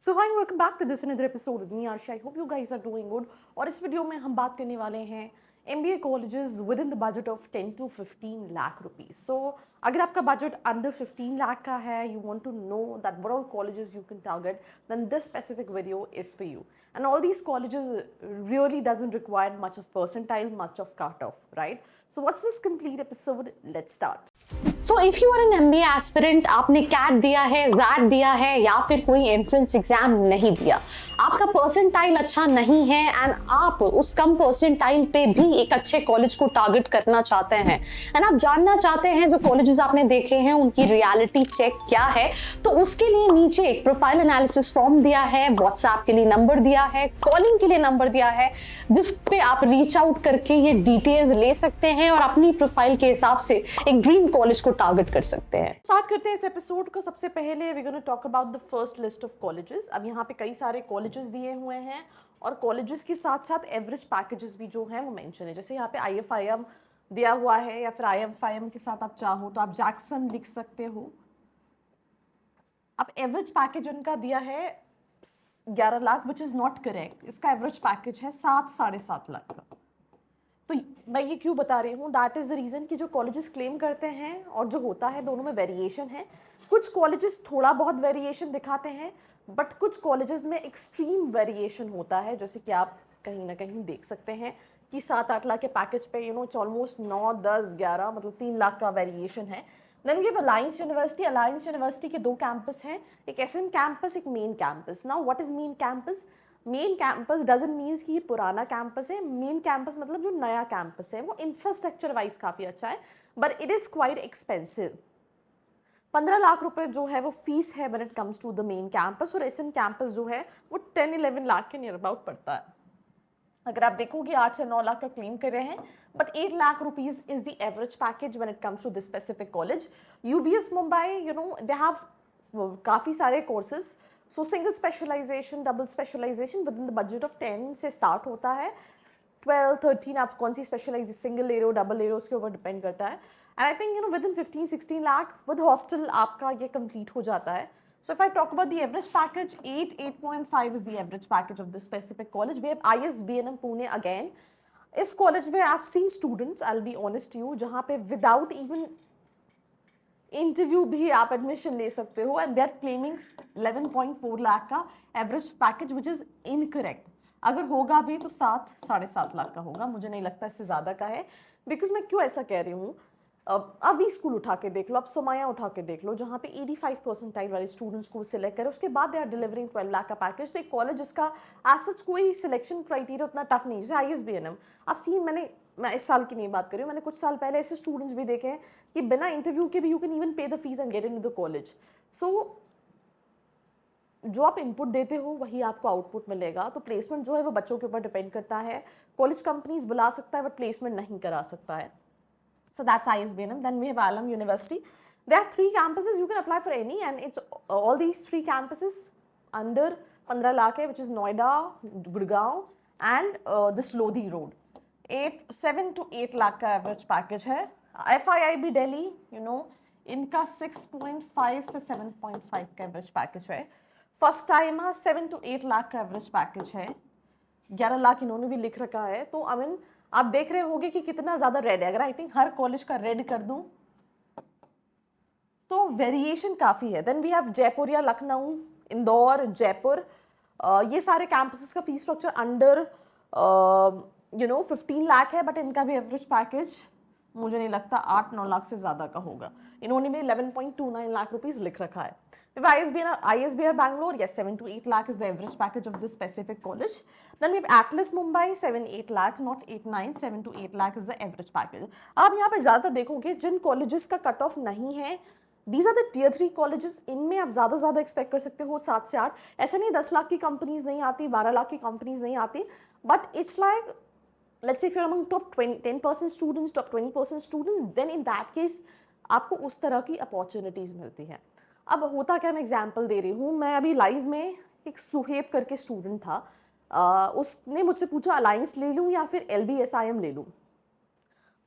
So hi welcome back to this another episode with me Aarshi. I hope you guys are doing good. और इस video में हम बात करने वाले हैं MBA colleges within the budget of 10 to 15 lakh rupees. So अगर आपका बजट अंडर 15 लाख का है, you want to know that what all colleges you can target, then this specific video is for you. And all these colleges really doesn't require much of percentile, much of cutoff, right? So what's this complete episode? Let's start. So if you are an MBA aspirant, आपने CAT दिया है, jet दिया है या फिर कोई entrance exam नहीं दिया, आपका परसेंटाइल अच्छा नहीं है एंड आप उस कम परसेंटाइल पे भी एक अच्छे कॉलेज को टारगेट करना चाहते हैं एंड आप जानना चाहते हैं जो कॉलेजेस आपने देखे हैं उनकी रियलिटी चेक क्या है, तो उसके लिए नीचे एक प्रोफाइल एनालिसिस फॉर्म दिया है, व्हाट्सएप के लिए नंबर दिया है, कॉलिंग के लिए नंबर दिया है, जिस पे आप रीच आउट करके ये डिटेल्स ले सकते हैं और अपनी प्रोफाइल के हिसाब से एक ड्रीम कॉलेज को टारगेट कर सकते हैं। स्टार्ट करते हैं इस एपिसोड को। सबसे पहले we gonna talk about the first list of colleges. अब यहाँ पे कई सारे कॉलेजेस दिए हुए हैं और कॉलेजेस के साथ साथ एवरेज पैकेजेस भी जो हैं वो मेंशन है। जैसे यहाँ पे IFIM दिया हुआ है या फिर IFIM के साथ आप चाहो तो आप जैक्सन लिख सकते हो। अब एवरेज पैकेज उनका दिया है 11 lakh, which is not correct. इसका एवरेज पैकेज है 7-7.5 लाख का। तो मैं ये क्यों बता रही हूँ, दैट इज द रीजन कि जो कॉलेजेस क्लेम करते हैं और जो होता है दोनों में वेरिएशन है। कुछ कॉलेजेस थोड़ा बहुत वेरिएशन दिखाते हैं, बट कुछ कॉलेजेस में एक्सट्रीम वेरिएशन होता है, जैसे कि आप कहीं ना कहीं देख सकते हैं कि 7-8 लाख के पैकेज पे इट्स ऑलमोस्ट 9-10-11 मतलब 3 लाख का वेरिएशन है। Then we have Alliance University. Alliance University के 2 कैंपस हैं, एक एसएन कैंपस, एक main campus. Now what is main campus? Main campus doesn't means कि ये पुराना कैंपस है। मेन कैंपस मतलब जो नया कैंपस है, वो इंफ्रास्ट्रक्चर वाइज काफ़ी अच्छा है, but it is quite expensive. 15 lakh रुपए जो है वो फीस है when it comes to the main campus, और एसएन कैंपस जो है वो 10-11 लाख के नियर अबाउट पड़ता है। अगर आप देखोगे 8 से 9 लाख का क्लेम कर रहे हैं, but 8 lakh rupees is the average package when it comes to this specific college. UBS Mumbai, they have काफ़ी सारे courses. So single specialisation, double specialisation within the budget of 10 से स्टार्ट होता है। 12-13 आप कौन सी स्पेशलाइजेशन सिंगल ले रहे हो, डबल ले रहे हो, उसके ऊपर डिपेंड करता है। And I think with in 15-16 lakh with hostel आपका ये कंप्लीट हो जाता है। So if I talk about the average package, 8.5 is the average package of this specific college. We have ISBNM Pune again. इस कॉलेज में I've seen students, I'll be honest to you, जहाँ पे without even interview भी आप admission ले सकते हो and they are claiming 11.4 lakh का average package, which is incorrect. अगर होगा भी तो 7-7.5 लाख का होगा, मुझे नहीं लगता इससे ज़्यादा का है। बिकॉज मैं क्यों ऐसा कह रही हूँ, अब वी स्कूल उठा के देख लो, अब सोमाया उठा के देख लो, जहाँ पे 85 परसेंटाइल वाले स्टूडेंट्स को सिलेक्ट करे, उसके बाद दे आर डिलीवरिंग 12 लाख का पैकेज। तो एक कॉलेज जिसका एज सच कोई सिलेक्शन क्राइटेरिया उतना टफ नहीं, जैसे ISBNM। अब सीन मैं इस साल की नहीं बात कर रही हूँ, मैंने कुछ साल पहले ऐसे स्टूडेंट्स भी देखे हैं कि बिना इंटरव्यू के भी you can even pay the fees and get in the college. So जो आप इनपुट देते हो वही आपको आउटपुट मिलेगा। तो प्लेसमेंट जो है वो बच्चों के ऊपर डिपेंड करता है। कॉलेज कंपनीज बुला सकता है बट प्लेसमेंट नहीं करा सकता है। So that's ISBNM. Then we have Alam University. There are 3 campuses. You can apply for any, and it's all these 3 campuses under 15 lakh hai, which is Noida, Gurgaon, and this Lodhi Road. 7 to 8 lakh का average package है। FIIB Delhi, इनका 6.5 से 7.5 का average package है। First time 7 to 8 lakh का average package है। 11 लाख इन्होंने भी लिख रखा है। तो आई मीन आप देख रहे होंगे कि कितना ज़्यादा रेड है। अगर आई थिंक हर कॉलेज का रेड कर दूं तो वेरिएशन काफ़ी है। देन वी हैव जयपुर या लखनऊ, इंदौर, जयपुर, ये सारे कैंपसेस का फीस स्ट्रक्चर अंडर 15 लाख है, बट इनका भी एवरेज पैकेज मुझे नहीं लगता 8-9 लाख से ज़्यादा का होगा। इन्होंने भी 11.29 लाख रुपीज़ लिख रखा है। If ISBR Bangalore, yes, 7 to 8 lakh is the average package of this specific college. Then we have Atlas Mumbai, 7-8 lakh, not 8-9, 7 to 8 lakh is the average package. आप यहाँ पे ज़्यादा देखोगे जिन कॉलेजेस का कट ऑफ नहीं है, these are the tier 3 colleges, इनमें आप ज़्यादा एक्सपेक्ट कर सकते हो 7 से 8। ऐसा नहीं 10 लाख की कंपनीज नहीं आती, 12 लाख की कंपनीज नहीं आती, but it's like let's say if you're among top 10% students, top 20% students, then in that case आपको उस तरह की अपॉर्चुनिटीज़ मिलती हैं। अब होता क्या, मैं एग्जांपल दे रही हूँ। मैं अभी लाइव में एक सुहेब करके स्टूडेंट था, उसने मुझसे पूछा अलायंस ले लूँ या फिर LBSIM ले लूँ।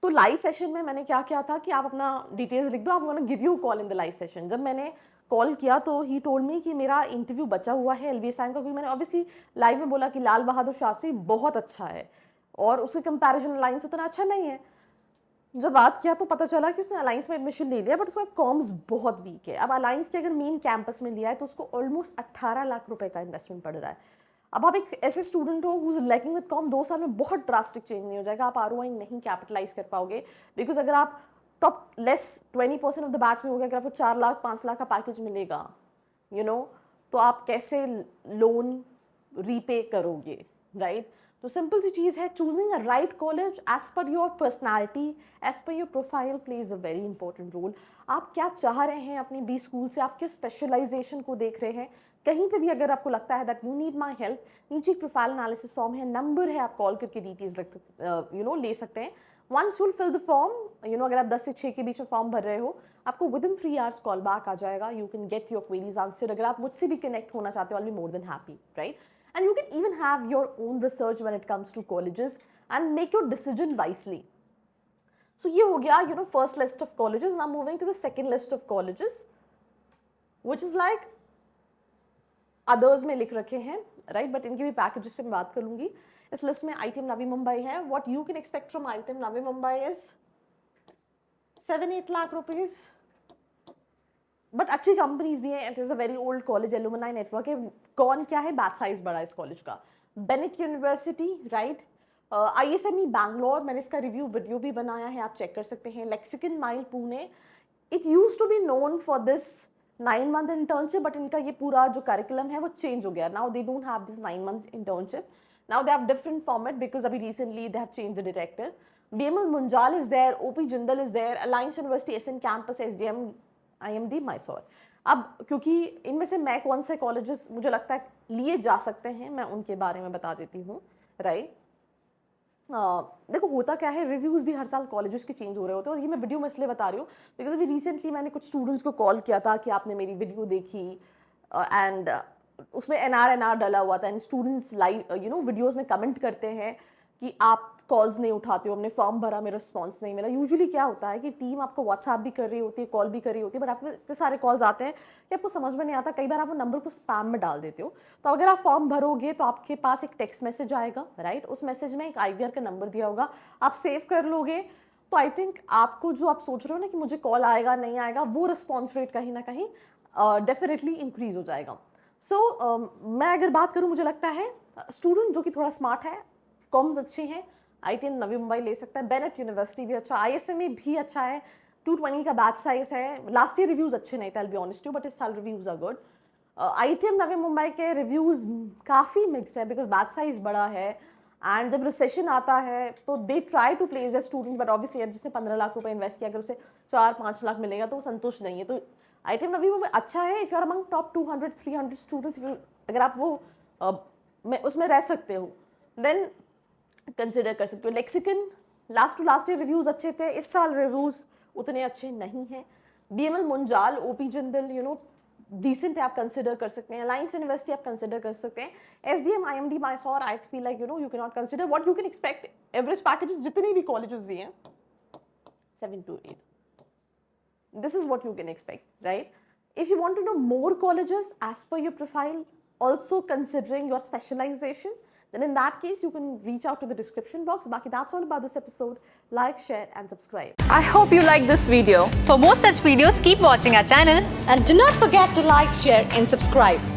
तो लाइव सेशन में मैंने क्या किया था कि आप अपना डिटेल्स लिख दो, आप gonna give you call in the live session. जब मैंने कॉल किया तो ही टोल्ड मी कि मेरा इंटरव्यू बचा हुआ है LVSIM का, क्योंकि मैंने ऑब्वियसली लाइव में बोला कि लाल बहादुर शास्त्री बहुत अच्छा है और उसके कंपैरिजन अलायंस उतना अच्छा नहीं है। जब बात किया तो पता चला कि उसने अलायंस में एडमिशन ले लिया, बट उसका कॉम्स बहुत वीक है। अब अलायंस के अगर मेन कैंपस में लिया है तो उसको ऑलमोस्ट 18 लाख रुपए का इन्वेस्टमेंट पड़ रहा है। अब आप एक ऐसे स्टूडेंट हो हुज लैकिंग विद कॉम, 2 साल में बहुत ड्रास्टिक चेंज नहीं हो जाएगा, आप ROI नहीं कैपिटलाइज कर पाओगे। बिकॉज अगर आप top less 20% of the batch में हो गया, अगर आपको 4 लाख 5 लाख का पैकेज मिलेगा तो आप कैसे लोन रीपे करोगे, राइट? तो सिंपल सी चीज़ है, choosing a right college as per your personality, as per your profile plays a very important role. आप क्या चाह रहे हैं अपनी B स्कूल से, आप किस स्पेशलाइजेशन को देख रहे हैं। कहीं पे भी अगर आपको लगता है that you need my help, नीचे एक प्रोफाइल एनालिसिस फॉर्म है, नंबर है, आप कॉल करके डिटेल्स ले सकते हैं। Once you fill the form, अगर आप 10 से 6 के बीच में फॉर्म भर रहे हो, आपको within 3 hours call back आ जाएगा। You can get your queries answered. अगर आप मुझसे भी कनेक्ट होना चाहते हो, I will be more than happy, right? And you can even have your own research when it comes to colleges and make your decision wisely. So ये हो गया first list of colleges. Now moving to the second list of colleges, which is like others में लिख रखे हैं, right? But इनके भी packages पे मैं बात कर लूँगी। इस list में ITM Navi Mumbai है। What you can expect from ITM Navi Mumbai is 7-8 lakh rupees, but अच्छी कंपनीज भी हैं। It is a very old college, alumni network है। कौन क्या है, बैच साइज बड़ा है इस कॉलेज का। Bennett university, right? ISME Bangalore, मैंने इसका रिव्यू वीडियो भी बनाया है, आप चेक कर सकते हैं। Lexicon MILE Pune, it use to be known for this 9 month internship, but इनका ये पूरा जो करिकुलम है वो चेंज हो गया। Now they don't have this 9 month internship, now they have different format because अभी recently they have change the director. BML Munjal is there, OP Jindal is there, Alliance University SN campus, SDM IMD Mysore. अब क्योंकि इनमें से मैं कौन से colleges मुझे लगता है लिए जा सकते हैं, मैं उनके बारे में बता देती हूँ, राइट? देखो होता क्या है, रिव्यूज़ भी हर साल कॉलेजेस के चेंज हो रहे होते हैं, और ये मैं वीडियो में इसलिए बता रही हूँ बिकॉज अभी रिसेंटली मैंने कुछ स्टूडेंट्स को कॉल किया था कि आपने मेरी वीडियो देखी एंड उसमें NR डाला हुआ था, एंड स्टूडेंट्स लाइव वीडियोज़ में कमेंट करते हैं कि आप कॉल्स नहीं उठाते हो, हमने फॉर्म भरा, मेरा रिस्पॉन्स नहीं मिला। यूजुअली क्या होता है कि टीम आपको व्हाट्सएप भी कर रही होती है, कॉल भी कर रही होती है, बट आपको इतने सारे कॉल्स आते हैं कि आपको समझ में नहीं आता। कई बार आप वो नंबर को स्पैम में डाल देते हो। तो अगर आप फॉर्म भरोगे तो आपके पास एक टेक्स्ट मैसेज आएगा, राइट? उस मैसेज में एक IVR का नंबर दिया होगा, आप सेव कर लोगे तो आई थिंक आपको जो आप सोच रहे हो ना कि मुझे कॉल आएगा नहीं आएगा, वो रिस्पॉन्स रेट कहीं ना कहीं डेफिनेटली इंक्रीज हो जाएगा। सो मैं अगर बात करूँ, मुझे लगता है स्टूडेंट जो कि थोड़ा स्मार्ट है, कॉम्स अच्छे हैं, ITM नवी मुंबई ले सकता है। बेनेट यूनिवर्सिटी भी अच्छा, ISME भी अच्छा है, 220 का बैच साइज है। लास्ट ईयर रिव्यूज़ अच्छे नहीं थे, आई will be honest you, but इस साल reviews are good. ITM Navi Mumbai के रिव्यूज़ काफ़ी मिक्स है बिकॉज बैच साइज बड़ा है, एंड जब रिसेशन आता है तो they try to place the student, but obviously जिसने 15 लाख रुपए इन्वेस्ट किया, अगर उसे 4-5 लाख मिलेगा तो वो संतुष्ट नहीं है। तो ITM नवी मुंबई अच्छा है if you are among top 200-300 students, अगर आप वो उसमें रह सकते हो देन कंसिडर कर सकते हो। Lexicon last to last year reviews अच्छे थे, इस साल रिव्यूज़ उतने अच्छे नहीं हैं। BML Munjal, OP Jindal decent है, आप कंसिडर कर सकते हैं। अलायंस यूनिवर्सिटी आप कंसिडर कर सकते हैं। SDM IMD Mysore, I feel like you can not consider. What you can expect, average packages जितने भी कॉलेजेस दिए हैं 7 to 8, this is what you can expect, right? If you want to know more colleges as per your profile, also considering your specialization, then in that case you can reach out to the description box. Baki, that's all about this episode. Like, share and subscribe. I hope you like this video. For more such videos, keep watching our channel. And do not forget to like, share and subscribe.